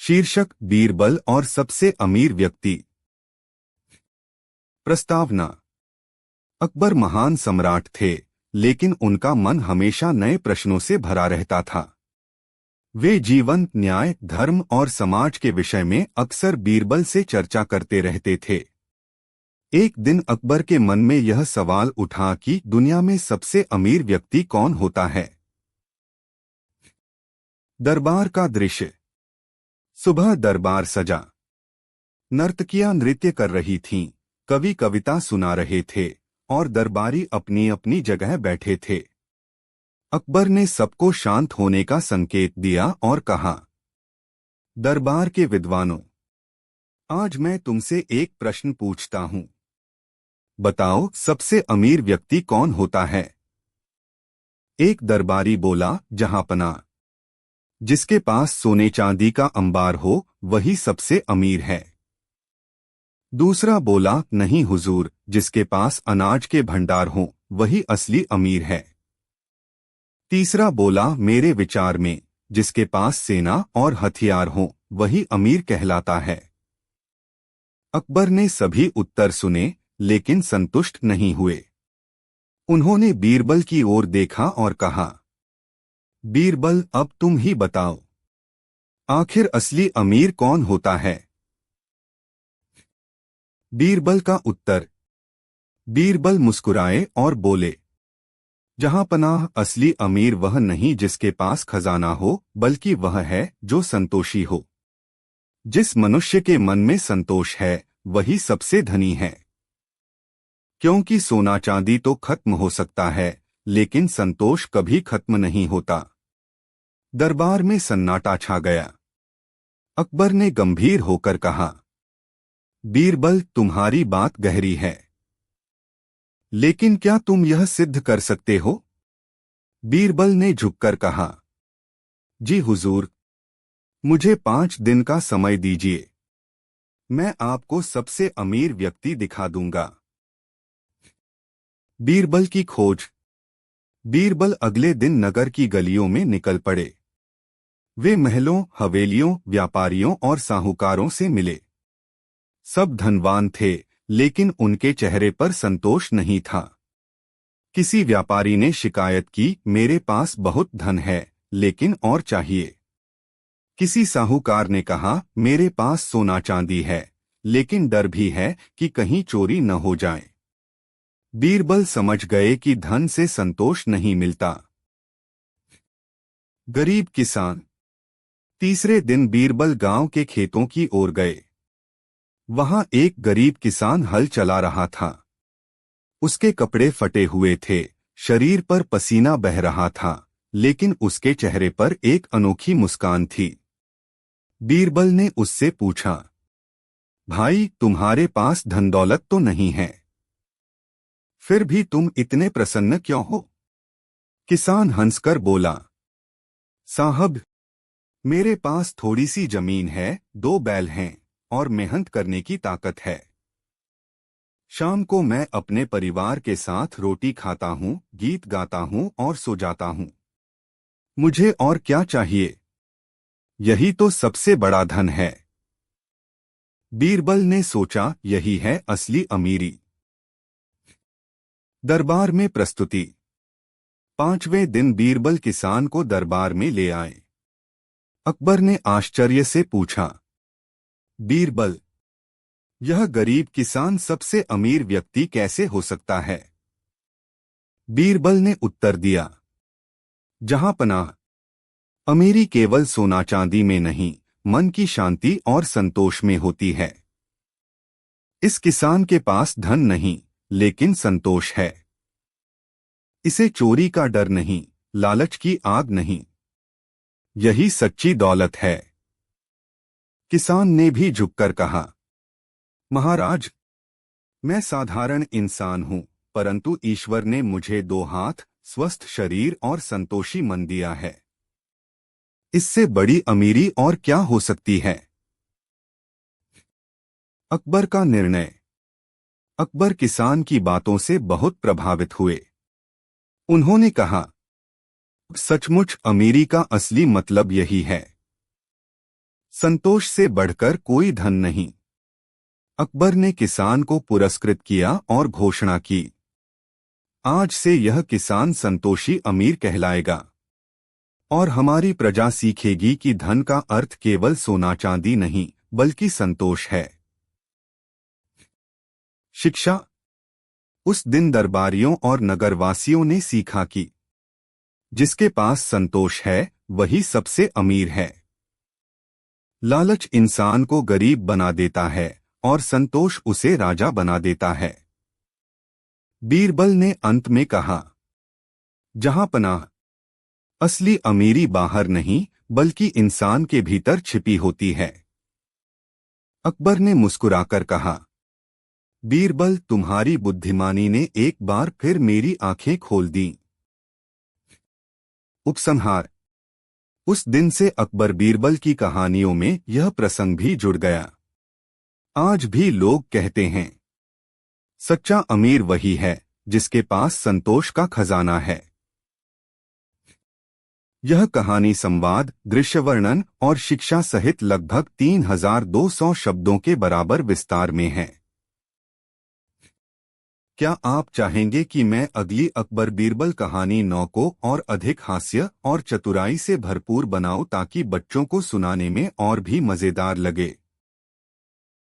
शीर्षक बीरबल और सबसे अमीर व्यक्ति। प्रस्तावना। अकबर महान सम्राट थे, लेकिन उनका मन हमेशा नए प्रश्नों से भरा रहता था। वे जीवन, न्याय, धर्म और समाज के विषय में अक्सर बीरबल से चर्चा करते रहते थे। एक दिन अकबर के मन में यह सवाल उठा कि दुनिया में सबसे अमीर व्यक्ति कौन होता है। दरबार का दृश्य। सुबह दरबार सजा। नर्तकियां नृत्य कर रही थीं, कवि कविता सुना रहे थे और दरबारी अपनी अपनी जगह बैठे थे। अकबर ने सबको शांत होने का संकेत दिया और कहा, दरबार के विद्वानों, आज मैं तुमसे एक प्रश्न पूछता हूं। बताओ, सबसे अमीर व्यक्ति कौन होता है? एक दरबारी बोला, जहांपनाह, जिसके पास सोने चांदी का अंबार हो वही सबसे अमीर है। दूसरा बोला, नहीं हुजूर, जिसके पास अनाज के भंडार हों वही असली अमीर है। तीसरा बोला, मेरे विचार में जिसके पास सेना और हथियार हों वही अमीर कहलाता है। अकबर ने सभी उत्तर सुने, लेकिन संतुष्ट नहीं हुए। उन्होंने बीरबल की ओर देखा और कहा, बीरबल, अब तुम ही बताओ, आखिर असली अमीर कौन होता है? बीरबल का उत्तर। बीरबल मुस्कुराए और बोले, जहांपनाह, असली अमीर वह नहीं जिसके पास खजाना हो, बल्कि वह है जो संतोषी हो। जिस मनुष्य के मन में संतोष है वही सबसे धनी है। क्योंकि सोना चांदी तो खत्म हो सकता है, लेकिन संतोष कभी खत्म नहीं होता। दरबार में सन्नाटा छा गया। अकबर ने गंभीर होकर कहा, बीरबल, तुम्हारी बात गहरी है, लेकिन क्या तुम यह सिद्ध कर सकते हो? बीरबल ने झुककर कहा, जी हुजूर, मुझे 5 दिन का समय दीजिए, मैं आपको सबसे अमीर व्यक्ति दिखा दूंगा। बीरबल की खोज। बीरबल अगले दिन नगर की गलियों में निकल पड़े। वे महलों, हवेलियों, व्यापारियों और साहूकारों से मिले। सब धनवान थे, लेकिन उनके चेहरे पर संतोष नहीं था। किसी व्यापारी ने शिकायत की, मेरे पास बहुत धन है, लेकिन और चाहिए। किसी साहूकार ने कहा, मेरे पास सोना चांदी है, लेकिन डर भी है कि कहीं चोरी न हो जाए। बीरबल समझ गए कि धन से संतोष नहीं मिलता। गरीब किसान। तीसरे दिन बीरबल गांव के खेतों की ओर गए। वहां एक गरीब किसान हल चला रहा था। उसके कपड़े फटे हुए थे, शरीर पर पसीना बह रहा था, लेकिन उसके चेहरे पर एक अनोखी मुस्कान थी। बीरबल ने उससे पूछा, भाई, तुम्हारे पास धन दौलत तो नहीं है, फिर भी तुम इतने प्रसन्न क्यों हो? किसान हंसकर बोला, साहब, मेरे पास थोड़ी सी जमीन है, 2 बैल हैं और मेहनत करने की ताकत है। शाम को मैं अपने परिवार के साथ रोटी खाता हूँ, गीत गाता हूँ और सो जाता हूँ। मुझे और क्या चाहिए? यही तो सबसे बड़ा धन है। बीरबल ने सोचा, यही है असली अमीरी। दरबार में प्रस्तुति। 5वें दिन बीरबल किसान को दरबार में ले आए। अकबर ने आश्चर्य से पूछा, बीरबल, यह गरीब किसान सबसे अमीर व्यक्ति कैसे हो सकता है? बीरबल ने उत्तर दिया, जहांपनाह, अमीरी केवल सोना चांदी में नहीं, मन की शांति और संतोष में होती है। इस किसान के पास धन नहीं, लेकिन संतोष है। इसे चोरी का डर नहीं, लालच की आग नहीं। यही सच्ची दौलत है। किसान ने भी झुककर कहा, महाराज, मैं साधारण इंसान हूं, परंतु ईश्वर ने मुझे 2 हाथ, स्वस्थ शरीर और संतोषी मन दिया है। इससे बड़ी अमीरी और क्या हो सकती है? अकबर का निर्णय। अकबर किसान की बातों से बहुत प्रभावित हुए। उन्होंने कहा, सचमुच अमीरी का असली मतलब यही है। संतोष से बढ़कर कोई धन नहीं। अकबर ने किसान को पुरस्कृत किया और घोषणा की, आज से यह किसान संतोषी अमीर कहलाएगा और हमारी प्रजा सीखेगी कि धन का अर्थ केवल सोना चांदी नहीं बल्कि संतोष है। शिक्षा। उस दिन दरबारियों और नगरवासियों ने सीखा कि जिसके पास संतोष है वही सबसे अमीर है। लालच इंसान को गरीब बना देता है और संतोष उसे राजा बना देता है। बीरबल ने अंत में कहा, जहां पनाह, असली अमीरी बाहर नहीं बल्कि इंसान के भीतर छिपी होती है। अकबर ने मुस्कुराकर कहा, बीरबल, तुम्हारी बुद्धिमानी ने एक बार फिर मेरी आंखें खोल दी। उपसंहार। उस दिन से अकबर बीरबल की कहानियों में यह प्रसंग भी जुड़ गया। आज भी लोग कहते हैं, सच्चा अमीर वही है जिसके पास संतोष का खजाना है। यह कहानी संवाद, दृश्य वर्णन और शिक्षा सहित लगभग 3200 शब्दों के बराबर विस्तार में है। क्या आप चाहेंगे कि मैं अगली अकबर बीरबल कहानी 9 को और अधिक हास्य और चतुराई से भरपूर बनाऊं ताकि बच्चों को सुनाने में और भी मजेदार लगे?